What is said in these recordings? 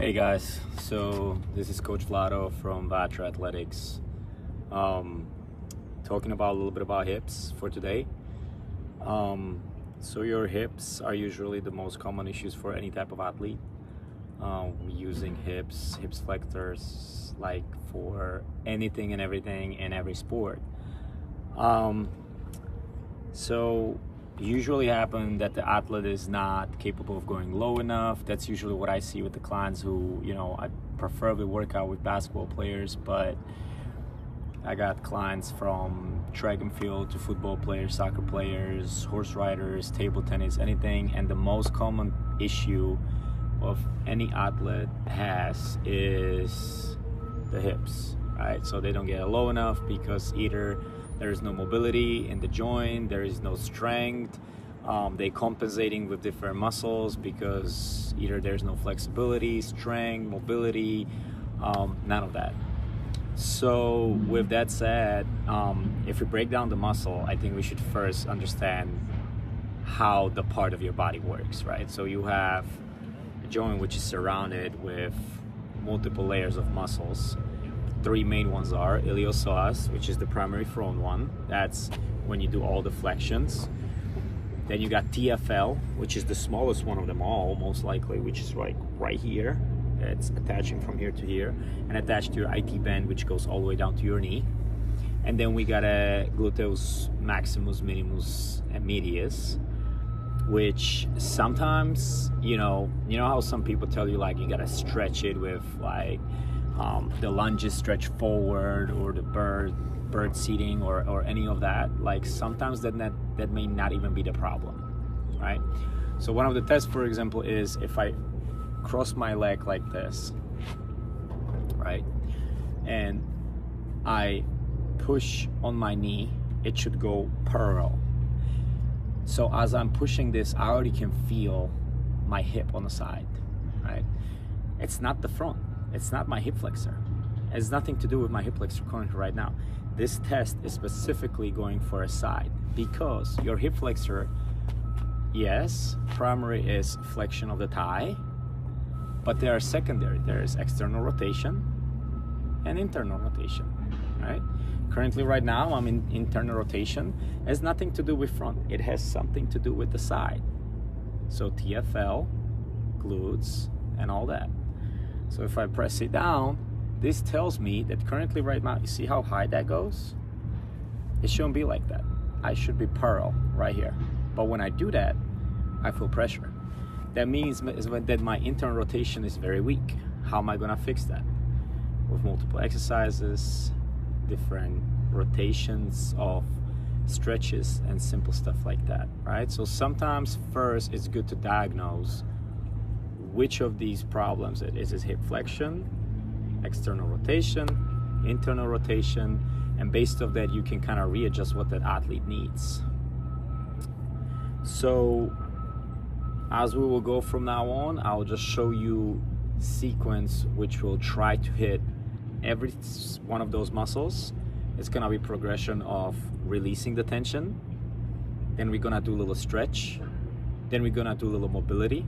Hey guys, so this is Coach Vatra from Vatra Athletics. Talking about a little bit about hips for today. So your hips are usually the most common issues for any type of athlete. Using hips flexors, like for anything and everything in every sport. So usually happen that the athlete is not capable of going low enough. That's usually what I see with the clients who, I preferably work out with basketball players, but I got clients from track and field to football players, soccer players, horse riders, table tennis, anything. And the most common issue of any athlete has is the hips, right? So they don't get low enough because either there is no mobility in the joint, there is no strength, they compensating with different muscles because either there's no flexibility, strength, mobility, none of that. So with that said, if we break down the muscle, I think we should first understand how the part of your body works, right? So you have a joint which is surrounded with multiple layers of muscles. Three main ones are iliopsoas, which is the primary front one. That's when you do all the flexions. Then you got TFL, which is the smallest one of them all, most likely, which is like right here. It's attaching from here to here and attached to your IT band, which goes all the way down to your knee. And then we got a gluteus maximus, minimus, and medius, which sometimes, you know how some people tell you like you gotta stretch it with like the lunges stretch forward or the bird seating or any of that. Like sometimes that may not even be the problem, right? So one of the tests, for example, is if I cross my leg like this, right, and I push on my knee, it should go parallel. So as I'm pushing this, I already can feel my hip on the side, right? It's not the front. It's not my hip flexor. It has nothing to do with my hip flexor currently right now. This test is specifically going for a side because your hip flexor, yes, primary is flexion of the thigh, but there are secondary. There is external rotation and internal rotation, right? Currently right now, I'm in internal rotation. It has nothing to do with front. It has something to do with the side. So TFL, glutes, and all that. So if I press it down, this tells me that currently right now, you see how high that goes? It shouldn't be like that. I should be parallel right here. But when I do that, I feel pressure. That means that my internal rotation is very weak. How am I gonna fix that? With multiple exercises, different rotations of stretches and simple stuff like that, right? So sometimes first it's good to diagnose which of these problems it is. Is hip flexion, external rotation, internal rotation, and based off that you can kind of readjust what that athlete needs. So as we will go from now on, I'll just show you sequence which will try to hit every one of those muscles. It's gonna be progression of releasing the tension, then we're gonna do a little stretch, then we're gonna do a little mobility,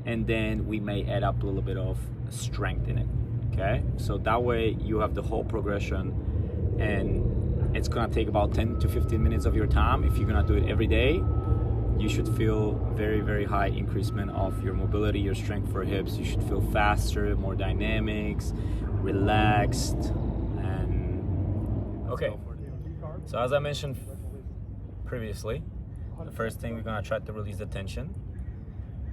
and then we may add up a little bit of strength in it, okay? So that way you have the whole progression, and it's gonna take about 10 to 15 minutes of your time. If you're gonna do it every day, you should feel very, very high increasement of your mobility, your strength for hips. You should feel faster, more dynamics, relaxed, and okay. So as I mentioned previously, the first thing we're gonna try to release the tension.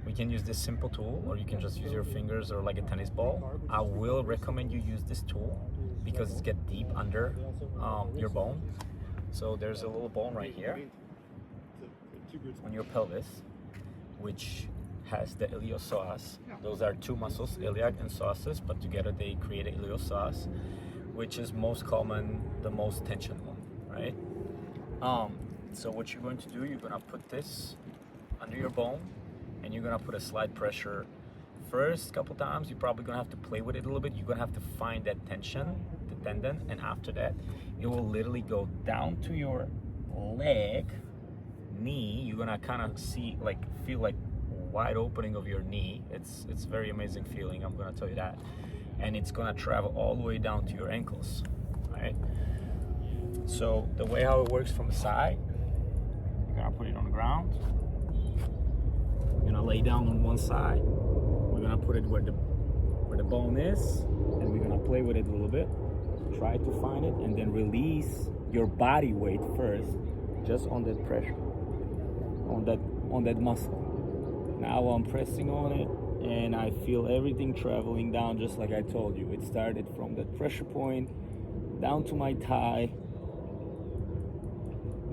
We can use this simple tool, or you can just use your fingers or like a tennis ball. I will recommend you use this tool because it's get deep under your bone. So there's a little bone right here on your pelvis, which has the iliopsoas. Those are two muscles, iliac and psoas, but together they create a iliopsoas, which is most common, the most tension one, right? So what you're going to do, you're gonna put this under your bone, and you're gonna put a slight pressure. First couple times, you're probably gonna have to play with it a little bit. You're gonna have to find that tension, the tendon, and after that, it will literally go down to your leg, knee. You're gonna kind of feel like wide opening of your knee. It's very amazing feeling, I'm gonna tell you that. And it's gonna travel all the way down to your ankles, right? So the way how it works from the side, you're gonna put it on the ground. We're gonna lay down on one side. We're gonna put it where the bone is, and we're gonna play with it a little bit. Try to find it, and then release your body weight first, just on that pressure, on that muscle. Now I'm pressing on it, and I feel everything traveling down, just like I told you. It started from that pressure point down to my thigh,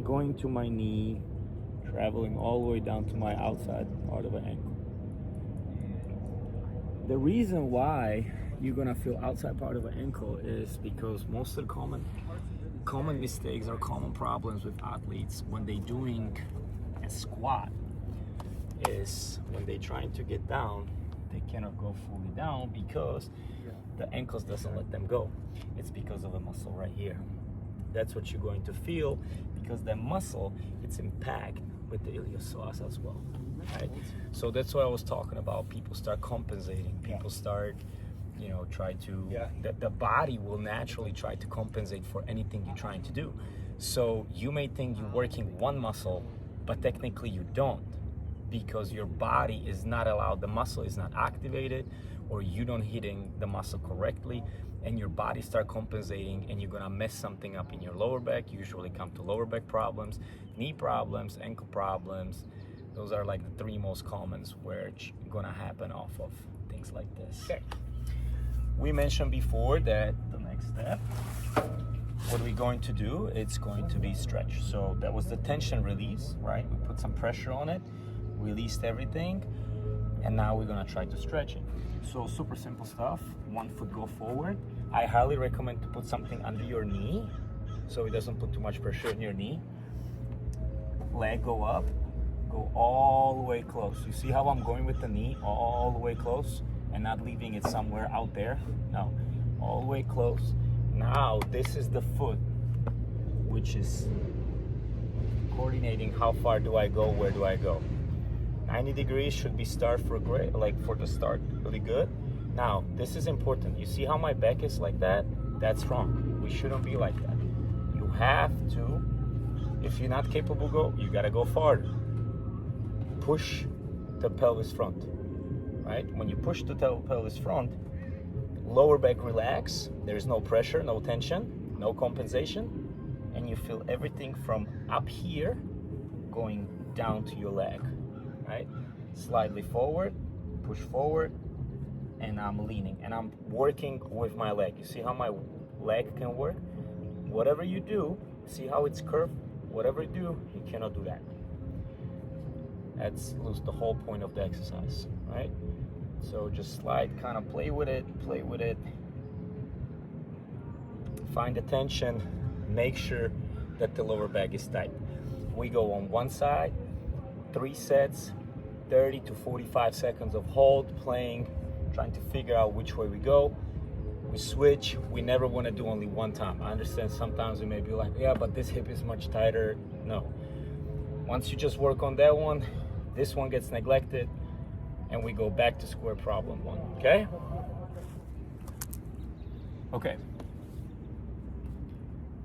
going to my knee, traveling all the way down to my outside part of the ankle. The reason why you're gonna feel outside part of the ankle is because most of the common mistakes or common problems with athletes when they're doing a squat is when they're trying to get down, they cannot go fully down because the ankles doesn't let them go. It's because of a muscle right here. That's what you're going to feel, because that muscle, it's impact with the iliopsoas as well, right? So that's what I was talking about. People start compensating. People start, try to, the body will naturally try to compensate for anything you're trying to do. So you may think you're working one muscle, but technically you don't, because your body is not allowed, the muscle is not activated, or you don't hitting the muscle correctly, and your body start compensating, and you're gonna mess something up in your lower back. Usually come to lower back problems, knee problems, ankle problems. Those are like the three most commons where it's gonna happen off of things like this. Okay. We mentioned before that the next step, what we're going to do, it's going to be stretch. So that was the tension release, right? We put some pressure on it, released everything, and now we're gonna try to stretch it. So super simple stuff. 1 foot go forward. I highly recommend to put something under your knee so it doesn't put too much pressure on your knee. Leg go up, go all the way close. You see how I'm going with the knee all the way close and not leaving it somewhere out there? No, all the way close. Now this is the foot, which is coordinating how far do I go, where do I go. 90 degrees should be start for great, like for the start, really good. Now, this is important. You see how my back is like that? That's wrong. We shouldn't be like that. You have to, if you're not capable, you gotta go farther. Push the pelvis front, right? When you push the pelvis front, lower back relax. There's no pressure, no tension, no compensation, and you feel everything from up here going down to your leg. Right? Slightly forward, push forward, and I'm leaning, and I'm working with my leg. You see how my leg can work? Whatever you do, see how it's curved? Whatever you do, you cannot do that. That's the whole point of the exercise, right? So just slide, kind of play with it, find the tension, make sure that the lower back is tight. We go on one side, 3 sets, 30 to 45 seconds of hold, playing, trying to figure out which way we go. We switch. We never want to do only one time. I understand sometimes we may be like, yeah, but this hip is much tighter. No. Once you just work on that one, this one gets neglected, and we go back to square problem one, okay?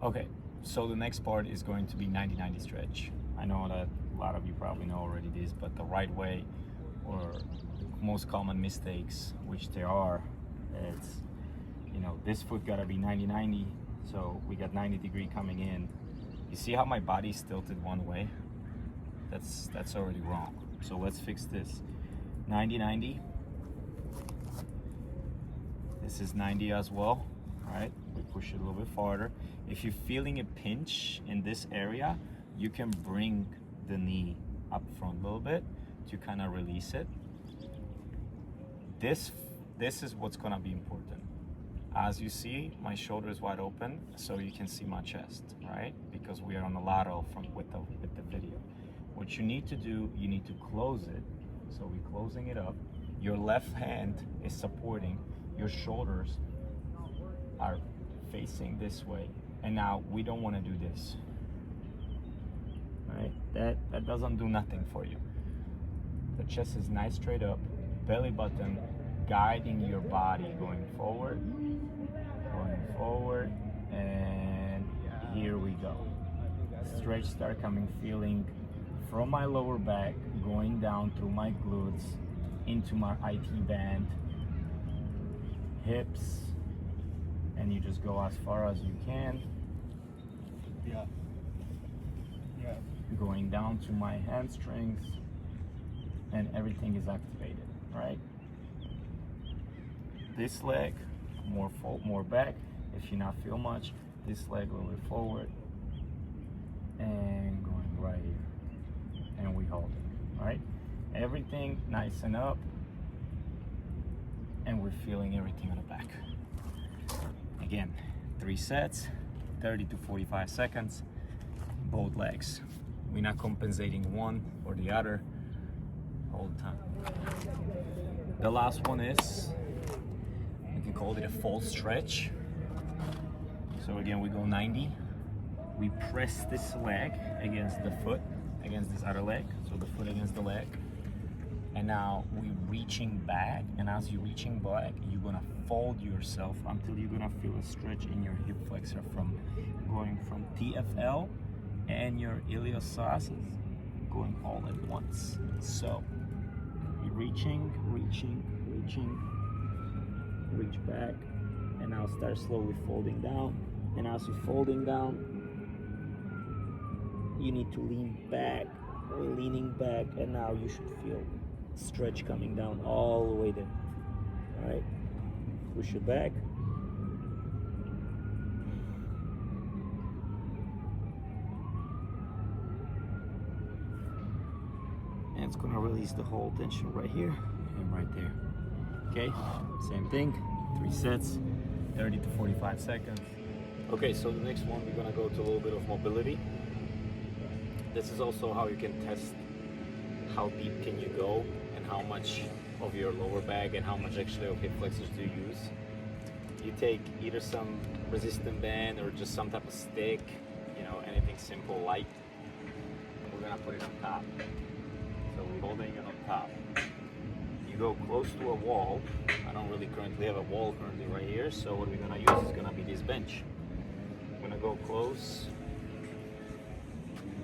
Okay, so the next part is going to be 90-90 stretch. I know that a lot of you probably know already this, but the right way, or most common mistakes, which there are, it's, this foot gotta be 90-90, so we got 90 degree coming in. You see how my body's tilted one way? That's already wrong. So let's fix this. 90-90. This is 90 as well, right? We push it a little bit farther. If you're feeling a pinch in this area, you can bring the knee up front a little bit to kind of release it. This is what's gonna be important. As you see, my shoulder is wide open, so you can see my chest, right? Because we are on the lateral with the video. What you need to do, you need to close it. So we're closing it up. Your left hand is supporting, your shoulders are facing this way. And now we don't want to do this, right? That doesn't do nothing for you. The chest is nice straight up, belly button guiding your body going forward, and here we go. Stretch start coming, feeling from my lower back, going down through my glutes, into my IT band, hips, and you just go as far as you can. Yeah. Going down to my hamstrings, and everything is activated, right? This leg, more back. If you not feel much, this leg a little bit forward, and going right here, and we hold it, right? Everything nice and up, and we're feeling everything on the back. Again, 3 sets, 30 to 45 seconds, both legs. We're not compensating one or the other all the time. The last one is, we can call it a false stretch. So again, we go 90. We press this leg against the foot, against this other leg. So the foot against the leg. And now we're reaching back. And as you're reaching back, you're gonna fold yourself until you're gonna feel a stretch in your hip flexor from going from TFL and your iliopsoas going all at once. So you're reaching, reach back, and now start slowly folding down. And as you're folding down, you need to lean back. We're leaning back, and now you should feel stretch coming down all the way there. All right, push it back. And it's gonna release the whole tension right here and right there. Okay, same thing, 3 sets, 30 to 45 seconds. Okay, so the next one, we're gonna go to a little bit of mobility. This is also how you can test how deep can you go and how much of your lower back and how much actually of hip flexors do you use. You take either some resistant band or just some type of stick, you know, anything simple, light. And we're gonna put it on top. So we're holding it on top. You go close to a wall. I don't really currently have a wall currently right here, so what we're gonna use is gonna be this bench. I'm gonna go close.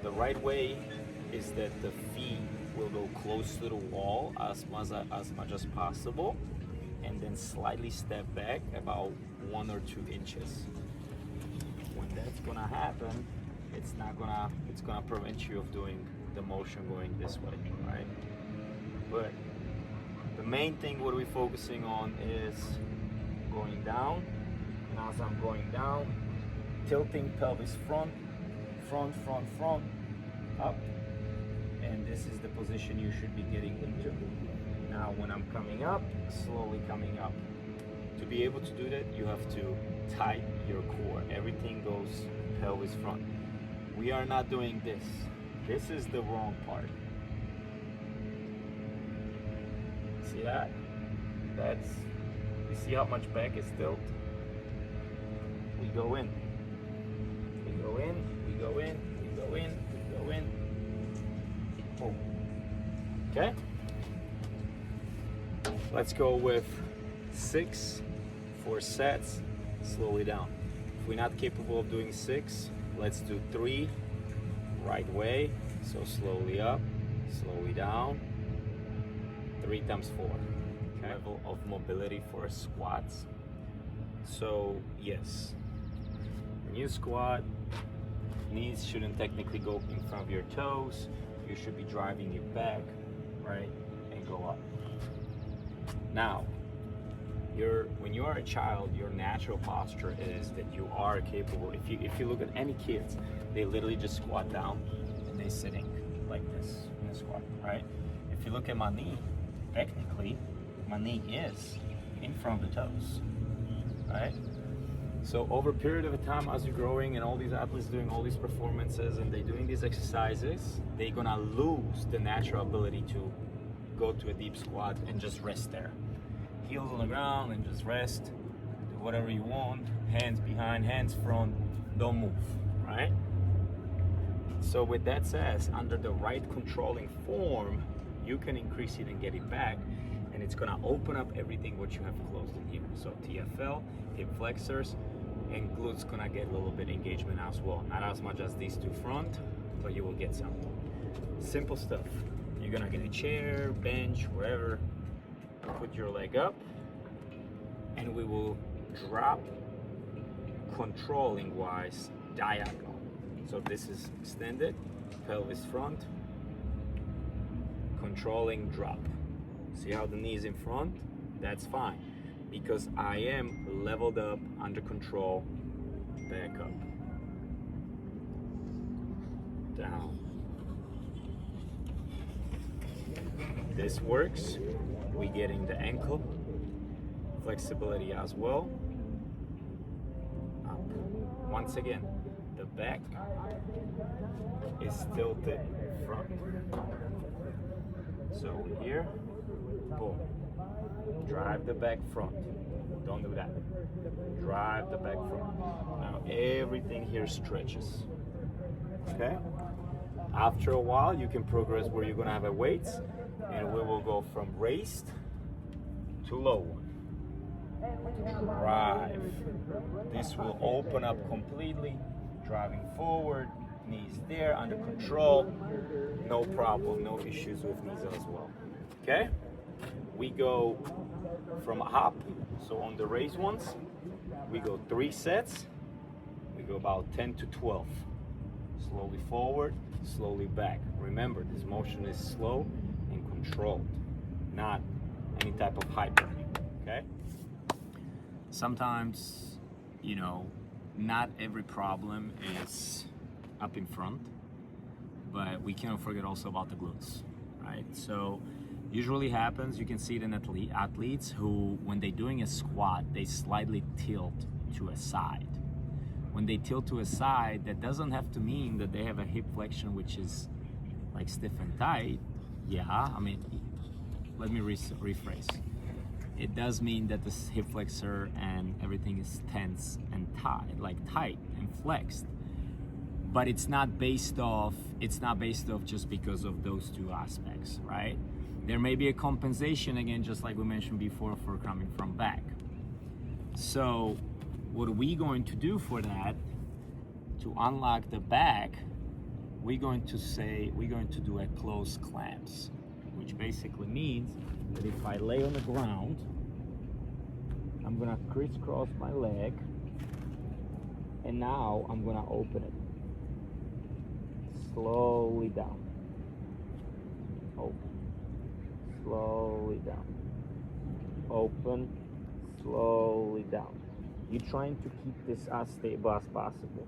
The right way is that the feet will go close to the wall as much as possible, and then slightly step back about 1 or 2 inches. When that's gonna happen, it's gonna prevent you of doing the motion going this way, right? But the main thing what we're focusing on is going down, and as I'm going down, tilting pelvis front, up, and this is the position you should be getting into. Now when I'm coming up, slowly coming up. To be able to do that, you have to tighten your core. Everything goes pelvis front. We are not doing this. This is the wrong part. See that? You see how much back is tilt? We go in. Oh. Okay? Let's go with 6 4 sets, slowly down. If we're not capable of doing 6, let's do 3, right way. So slowly up, slowly down, 3 times 4. Okay. Level of mobility for squats. So yes, when you squat, knees shouldn't technically go in front of your toes. You should be driving your back, right, and go up. Now, when you are a child, your natural posture is that you are capable. If you look at any kids, they literally just squat down and they're sitting like this in a squat, right? If you look at my knee, technically, my knee is in front of the toes, right? So over a period of time, as you're growing and all these athletes doing all these performances and they're doing these exercises, they're gonna lose the natural ability to go to a deep squat and just rest there. Heels on the ground and just rest, do whatever you want, hands behind, hands front, don't move, right? So with that said, under the right controlling form, you can increase it and get it back, and it's gonna open up everything what you have closed in here. So TFL, hip flexors, and glutes gonna get a little bit engagement as well. Not as much as these two front, but you will get some. Simple stuff. You're gonna get a chair, bench, wherever, put your leg up, and we will drop controlling wise diagonal. So this is extended, pelvis front, controlling drop. See how the knee is in front? That's fine, because I am leveled up, under control, back up, down. This works. We getting the ankle flexibility as well. Up. Once again, the back is tilted front. So here, boom. Drive the back front. Don't do that. Drive the back front. Now everything here stretches. Okay? After a while, you can progress where you're gonna have a weights, and we will go from raised to low one. Drive. This will open up completely, driving forward, knees there, under control, no problem, no issues with knees as well. Okay? We go from up, so on the raised ones, we go 3 sets, we go about 10 to 12. Slowly forward, slowly back. Remember, this motion is slow and controlled, not any type of hyper, okay? Sometimes, you know, not every problem is up in front, but we cannot forget also about the glutes, right? So usually happens, you can see it in athletes who, when they're doing a squat, they slightly tilt to a side. When they tilt to a side, that doesn't have to mean that they have a hip flexion which is like stiff and tight. Yeah, I mean, let me rephrase. It does mean that the hip flexor and everything is tense and tight, like tight and flexed. But it's not based off just because of those two aspects, right? There may be a compensation, again, just like we mentioned before, for coming from back. So what are we going to do for that? To unlock the back, we're going to do a closed clamps, which basically means that if I lay on the ground, I'm gonna crisscross my leg, and now I'm gonna open it slowly down, open, slowly down, open, slowly down. You're trying to keep this as stable as possible.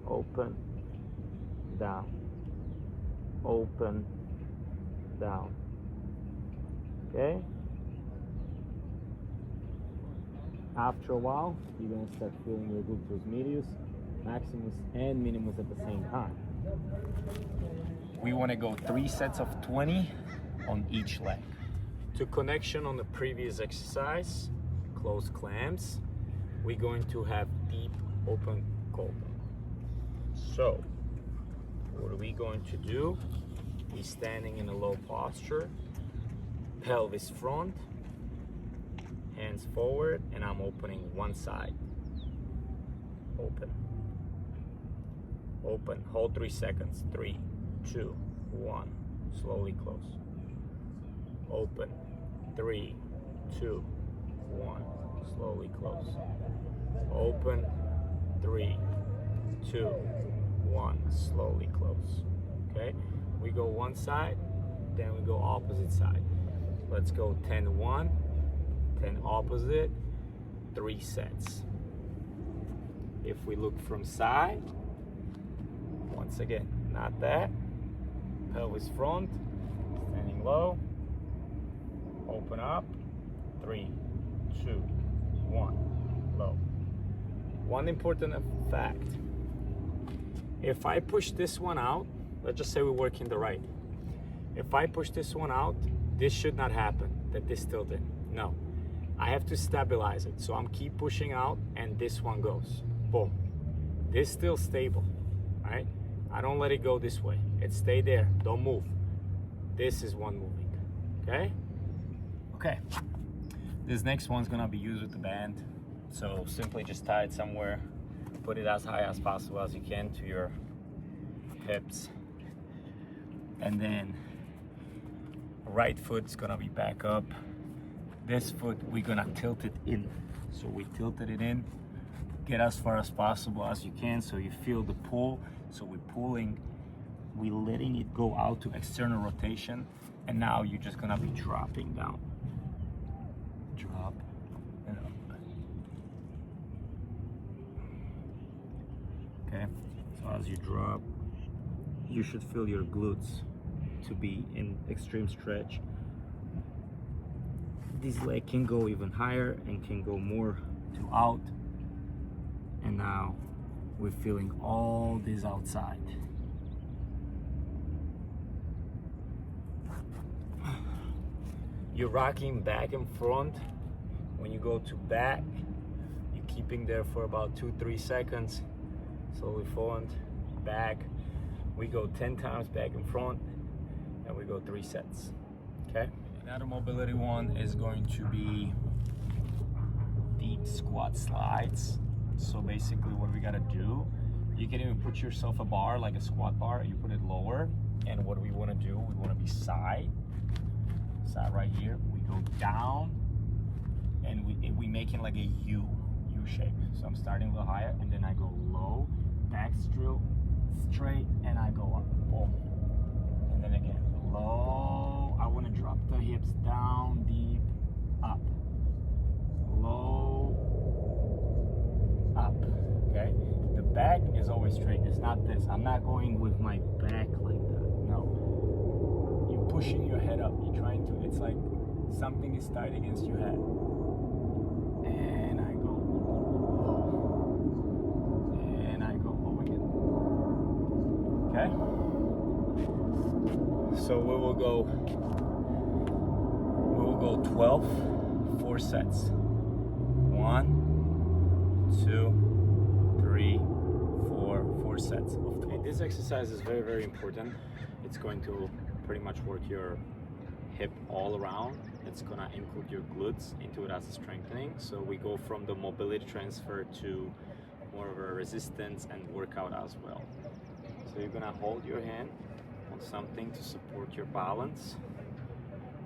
Open, down, open, down. Okay? After a while, you're going to start feeling your gluteus medius, maximus, and minimus at the same time. We want to go 3 sets of 20 on each leg. To connection on the previous exercise, close clamps, we're going to have deep open cobra. So, what are we going to do? We're standing in a low posture, pelvis front, hands forward, and I'm opening one side. Open. Open. Hold 3 seconds. 3, 2, 1. Slowly close. Open. 3, 2, 1. Slowly close. Open. 3, 2, 1. Slowly close. Okay? We go one side, then we go opposite side. Let's go 10, 1, 10 opposite, 3 sets. If we look from side, once again, not that, pelvis front, standing low, open up, 3, 2, 1, low. One important fact, if I push this one out, let's just say we're working the right. If I push this one out, this should not happen, that this tilted. No, I have to stabilize it. So I'm keep pushing out and this one goes, boom. This still stable, right? I don't let it go this way. It stay there, don't move. This is one moving. Okay? Okay. This next one's gonna be used with the band. So simply just tie it somewhere, put it as high as possible as you can to your hips. And then right foot's gonna be back up. This foot, we're gonna tilt it in. So we tilted it in, get as far as possible as you can so you feel the pull. So we're pulling, we're letting it go out to external rotation, and now you're just gonna be dropping down. Drop and up. Okay, so as you drop, you should feel your glutes to be in extreme stretch. This leg can go even higher and can go more to out. And now we're feeling all this outside. You're rocking back and front. When you go to back, you're keeping there for about 2-3 seconds. Slowly front, back. We go 10 times back and front, and we go 3 sets. Okay? Another mobility one is going to be deep squat slides. So basically what we gotta do, you can even put yourself a bar, like a squat bar, you put it lower, and what we wanna do, we wanna be side right here. We go down, and we making like a U shape. So I'm starting a little higher, and then I go low, back straight, and I go up, boom. And then again, low, I wanna drop the hips down, deep, up, low, up, okay? The back is always straight, it's not this. I'm not going with my back like that, no. You're pushing your head up, you're trying to, it's like something is tight against your head. And I go low. And I go low again. Okay? So we will go 12, 4 sets. 1, 2, 3, 4 sets of 12. Okay, this exercise is very, very important. It's going to pretty much work your hip all around. It's gonna include your glutes into it as a strengthening. So we go from the mobility transfer to more of a resistance and workout as well. So you're gonna hold your hand on something to support your balance.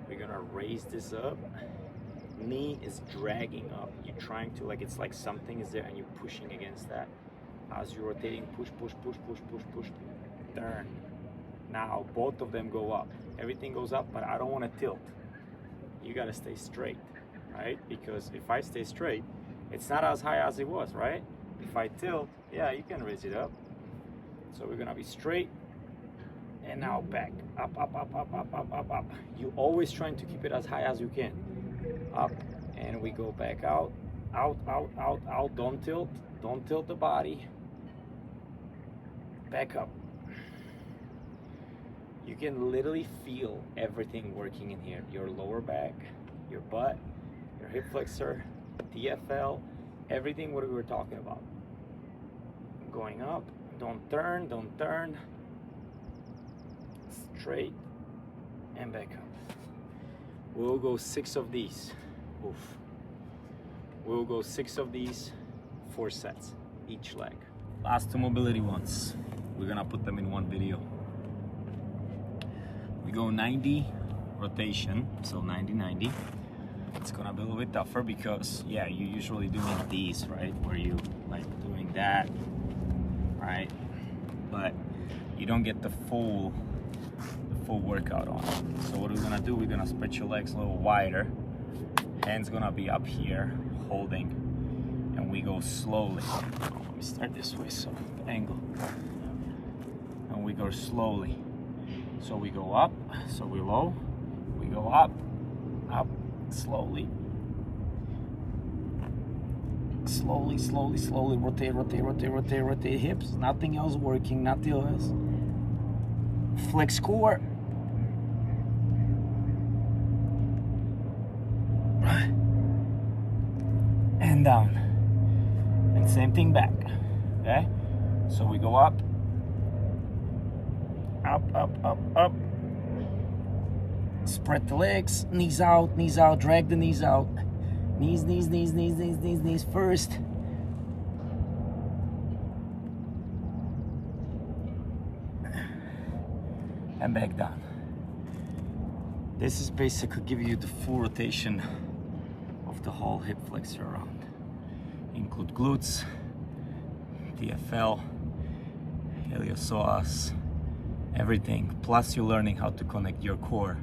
We're gonna raise this up. Knee is dragging up. You're trying to, like, it's like something is there and you're pushing against that. As you're rotating, push, push, push, push, push, push, turn. Now both of them go up. Everything goes up, but I don't want to tilt. You gotta stay straight, right? Because if I stay straight, it's not as high as it was, right? If I tilt, yeah, you can raise it up. So we're gonna be straight, and now back, up, up, up, up, up, up, up, up. You're always trying to keep it as high as you can. Up, and we go back out, out, out, out, out. Don't tilt the body. Back up. You can literally feel everything working in here. Your lower back, your butt, your hip flexor, DFL, everything what we were talking about. Going up, don't turn. Straight and back up. We'll go 6 of these. Oof. We'll go 6 of these, 4 sets, each leg. Last 2 mobility ones. We're gonna put them in one video. We go 90 rotation, so 90-90. It's gonna be a little bit tougher because, yeah, you usually doing these, right? Where you like doing that, right? But you don't get the full workout on it. So what we're gonna do, we're gonna spread your legs a little wider. Hands gonna be up here, holding, and we go slowly. Let me start this way, so the angle. And we go slowly. So we go up, so we're low, we go up, up, slowly. Slowly, rotate hips, nothing else working, nothing else. Flex core. And down. And same thing back, okay? So we go up, up, Spread the legs, knees out, drag the knees out. Knees first. And back down. This is basically giving you the full rotation of the whole hip flexor around. Include glutes, TFL, iliopsoas, everything. Plus you're learning how to connect your core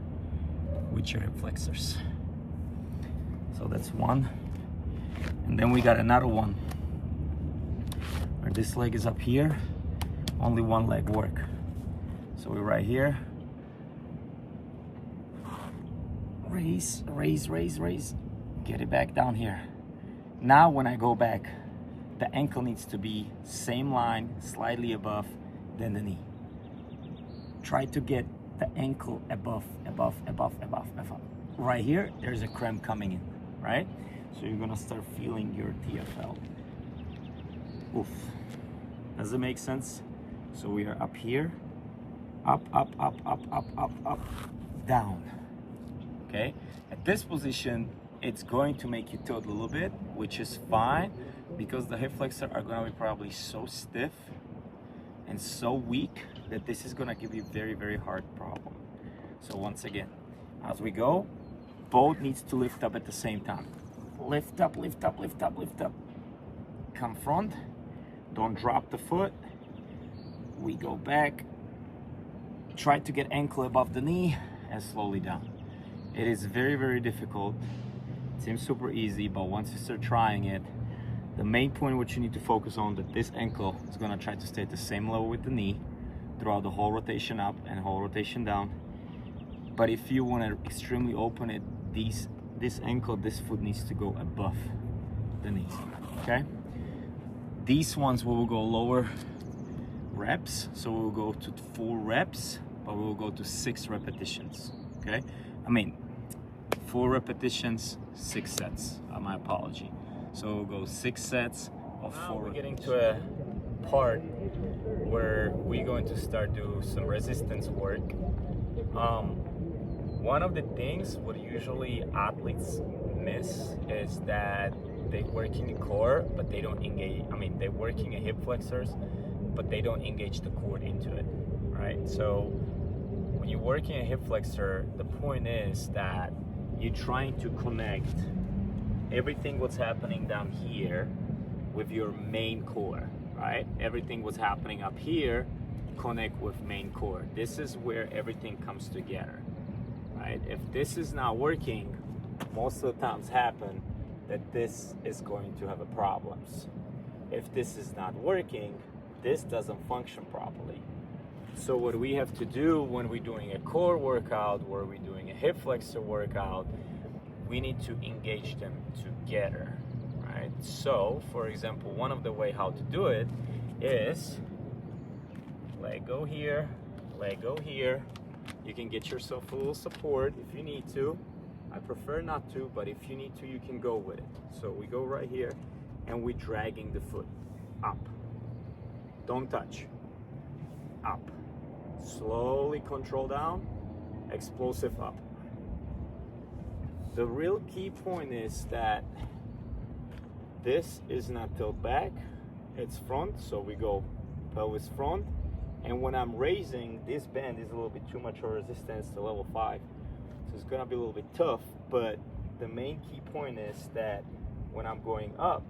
with your hip flexors. So that's one. And then we got another one where this leg is up here, only one leg work. So we're right here. Raise. Get it back down here. Now when I go back, the ankle needs to be same line, slightly above than the knee. Try to get the ankle above. Right here, there's a cramp coming in, right? So you're gonna start feeling your TFL. Oof. Does it make sense? So we are up here, up, down. Okay? At this position, it's going to make you tilt a little bit, which is fine because the hip flexors are gonna be probably so stiff and so weak that this is gonna give you very, very hard problem. So once again, as we go, both needs to lift up at the same time. Lift up. Come front, don't drop the foot. We go back, try to get ankle above the knee and slowly down. It is very, very difficult. It seems super easy, but once you start trying it, the main point what you need to focus on that this ankle is gonna try to stay at the same level with the knee throughout the whole rotation up and whole rotation down. But if you want to extremely open it, this ankle, this foot needs to go above the knee, okay? These ones we will go lower reps, so we will go to 4 reps, but we will go to 6 repetitions, okay? 4 repetitions, 6 sets, my apology. So we'll go 6 sets of 4. We're getting to a part where we're going to start do some resistance work. One of the things what usually athletes miss is that they're working the core, but they don't engage. They're working a hip flexors, but they don't engage the core into it, right? So when you're working a hip flexor, the point is that you're trying to connect everything what's happening down here with your main core, right? Everything what's happening up here connect with main core. This is where everything comes together, right? If this is not working, most of the times happen that this is going to have a problems. If this is not working, this doesn't function properly. So what we have to do when we're doing a core workout, or we're doing a hip flexor workout, we need to engage them together, right? So, for example, one of the way how to do it is leg go here, leg go here. You can get yourself a little support if you need to. I prefer not to, but if you need to, you can go with it. So we go right here and we're dragging the foot up. Don't touch. Up. Slowly control down, explosive up. The real key point is that this is not tilt back, it's front, so we go pelvis front, and when I'm raising, this band is a little bit too much of resistance to level 5, so it's gonna be a little bit tough, but the main key point is that when I'm going up,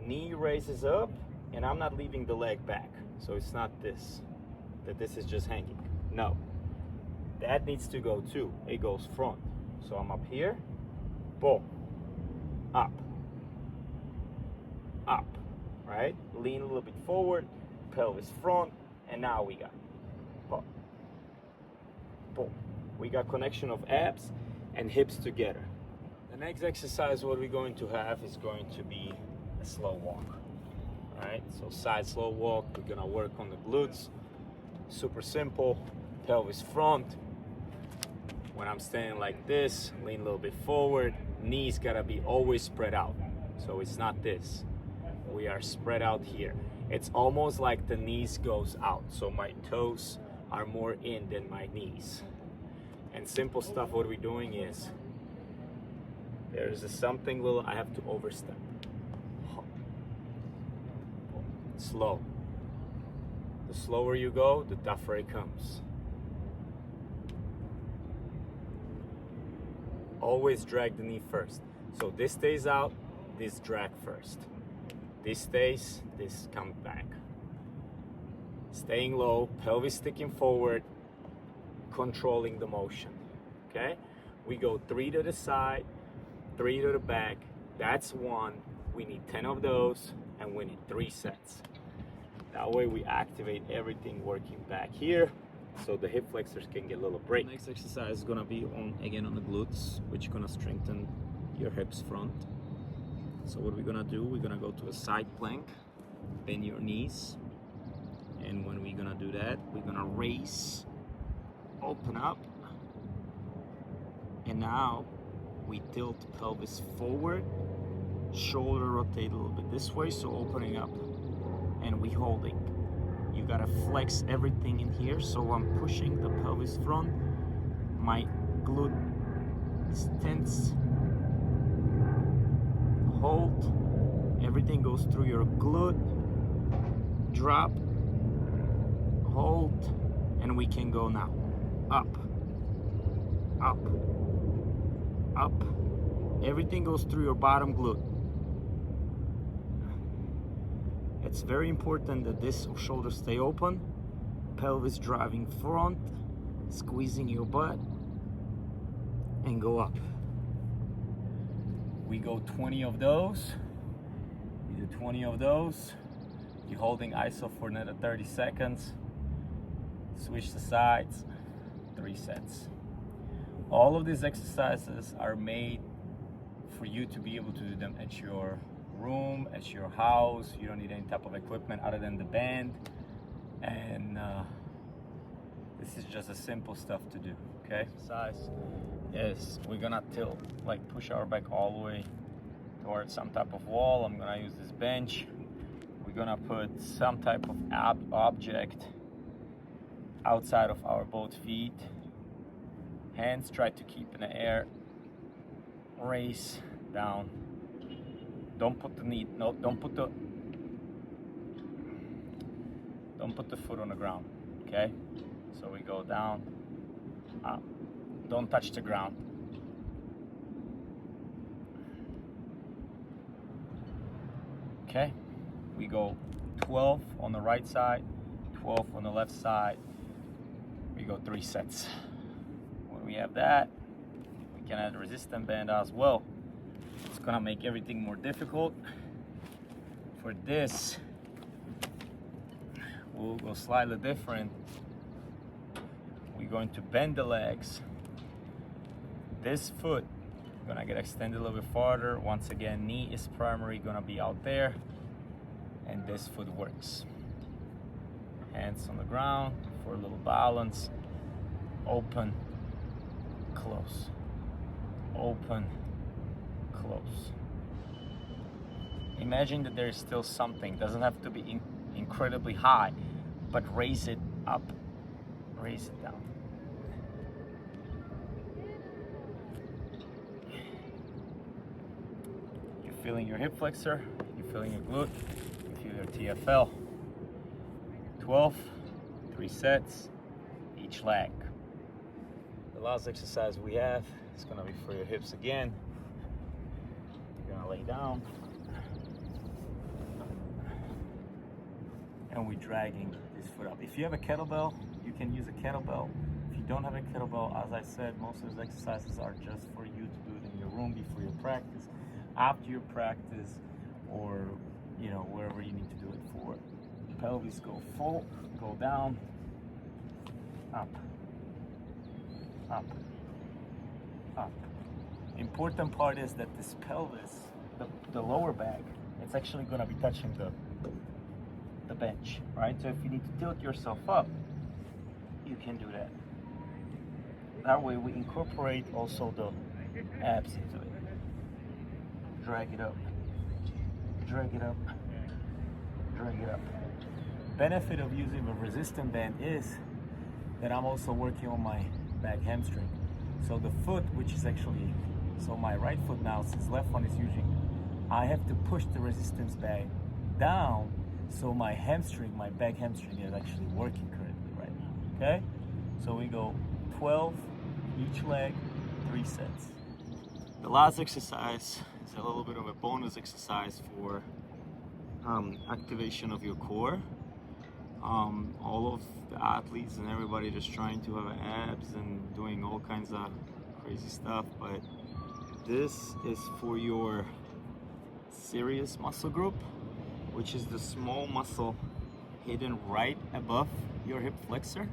knee raises up, and I'm not leaving the leg back, so it's not this, that this is just hanging, no. That needs to go too, it goes front. So I'm up here, boom, up, right? Lean a little bit forward, pelvis front, and now we got boom, boom. We got connection of abs and hips together. The next exercise what we're going to have is going to be a slow walk, right? So side slow walk, we're gonna work on the glutes, super simple, pelvis front. When I'm standing like this, lean a little bit forward, knees gotta be always spread out. So it's not this. We are spread out here. It's almost like the knees goes out. So my toes are more in than my knees. And simple stuff, what we're doing is, there's something little I have to overstep. Slow. The slower you go, the tougher it comes. Always drag the knee first. So this stays out, this drag first. This stays, this comes back. Staying low, pelvis sticking forward, controlling the motion. Okay? We go 3 to the side, 3 to the back. That's 1. We need 10 of those, and we need 3 sets. That way we activate everything working back here, so the hip flexors can get a little break. Next exercise is gonna be on the glutes, which is gonna strengthen your hips front. So what we're gonna do, we're gonna go to a side plank, bend your knees, and when we're gonna do that, we're gonna raise, open up, and now we tilt pelvis forward, shoulder rotate a little bit this way, so opening up, and we holding. You gotta flex everything in here, so I'm pushing the pelvis front, my glute is tense, hold, everything goes through your glute, drop, hold, and we can go now. Up, up, up. Everything goes through your bottom glute. It's very important that this shoulder stay open, pelvis driving front, squeezing your butt, and go up. We go 20 of those. You do 20 of those. You're holding ISO for another 30 seconds. Switch the sides, 3 sets. All of these exercises are made for you to be able to do them at your room, at your house. You don't need any type of equipment other than the band. And this is just a simple stuff to do, okay? Exercise is we're gonna tilt, like push our back all the way towards some type of wall. I'm gonna use this bench. We're gonna put some type of object outside of our both feet. Hands try to keep in the air. Raise down. Don't put the knee, no, don't put the foot on the ground, okay? So we go down, up. Don't touch the ground. Okay, we go 12 on the right side, 12 on the left side. We go 3 sets. When we have that, we can add a resistance band as well. It's gonna make everything more difficult. For this, we'll go slightly different. We're going to bend the legs. This foot gonna get extended a little bit farther. Once again, knee is primary, gonna be out there, and this foot works. Hands on the ground for a little balance. Open, close, open, close. Imagine that there is still something. Doesn't have to be incredibly high, but raise it up, raise it down. You're feeling your hip flexor, you're feeling your glute, you feel your TFL. 12, 3 sets, each leg. The last exercise we have is gonna be for your hips again. You're gonna lay down. And we're dragging this foot up. If you have a kettlebell, you can use a kettlebell. If you don't have a kettlebell, as I said, most of those exercises are just for you to do it in your room before your practice, after your practice, or wherever you need to do it for. Pelvis go full, go down, up, up, up. Important part is that this pelvis, the lower back, it's actually going to be touching the bench, right? So if you need to tilt yourself up, you can do that. That way we incorporate also the abs into it. Drag it up, drag it up, drag it up. Benefit of using a resistance band is that I'm also working on my back hamstring. So the foot, which is actually, so my right foot now, since left one is using, I have to push the resistance back down, so my hamstring, my back hamstring is actually working correctly right now, okay? So we go 12 each leg, 3 sets. The last exercise is a little bit of a bonus exercise for activation of your core. All of the athletes and everybody just trying to have abs and doing all kinds of crazy stuff, but this is for your serious muscle group, which is the small muscle hidden right above your hip flexor.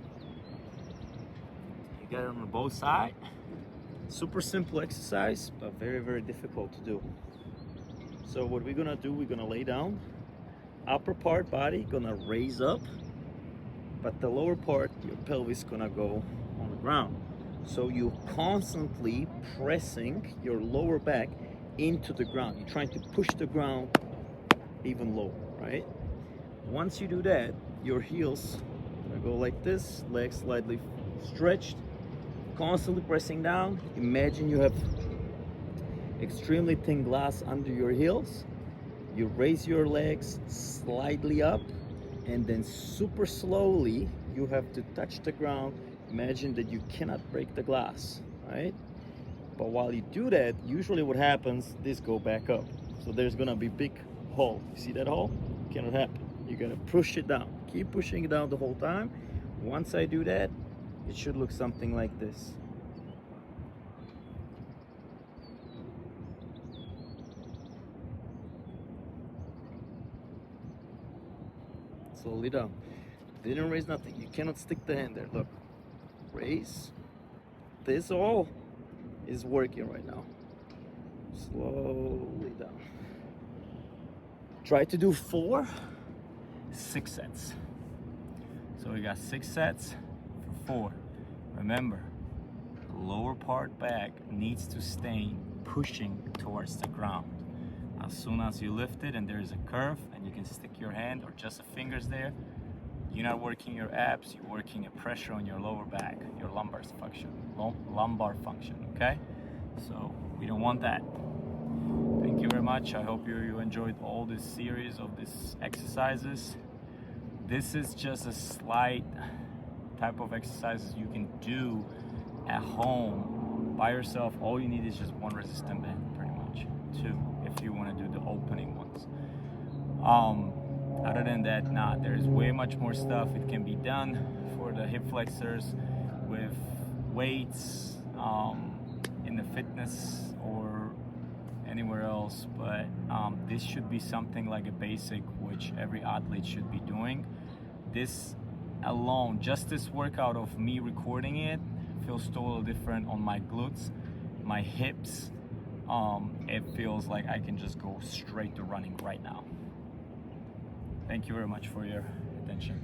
You get it on both sides. Super simple exercise, but very, very difficult to do. So what we're gonna do, we're gonna lay down, upper part body gonna raise up, but the lower part, your pelvis gonna go on the ground. So you're constantly pressing your lower back into the ground. You're trying to push the ground even lower, right? Once you do that, your heels gonna go like this, legs slightly stretched, constantly pressing down. Imagine you have extremely thin glass under your heels. You raise your legs slightly up, and then super slowly you have to touch the ground. Imagine that you cannot break the glass, right? But while you do that, usually what happens, this go back up. So there's gonna be big hole. You see that hole? Cannot happen. You're gonna push it down. Keep pushing it down the whole time. Once I do that, it should look something like this. Slowly down. Didn't raise nothing. You cannot stick the hand there. Look. Raise. This all is working right now. Slowly down. Try to do 4, 6 sets. So we got 6 sets for 4. Remember, the lower part back needs to stay pushing towards the ground. As soon as you lift it and there's a curve and you can stick your hand or just the fingers there, you're not working your abs, you're working a pressure on your lower back, your lumbar function, okay? So we don't want that. Thank you very much. I hope you enjoyed all this series of these exercises. This is just a slight type of exercises you can do at home by yourself. All you need is just 1 resistant band, pretty much. 2 if you want to do the opening ones. Other than that, there's way much more stuff it can be done for the hip flexors with weights in the fitness or anywhere else, but this should be something like a basic which every athlete should be doing. This alone, just this workout of me recording it, feels totally different on my glutes, my hips. It feels like I can just go straight to running right now. Thank you very much for your attention.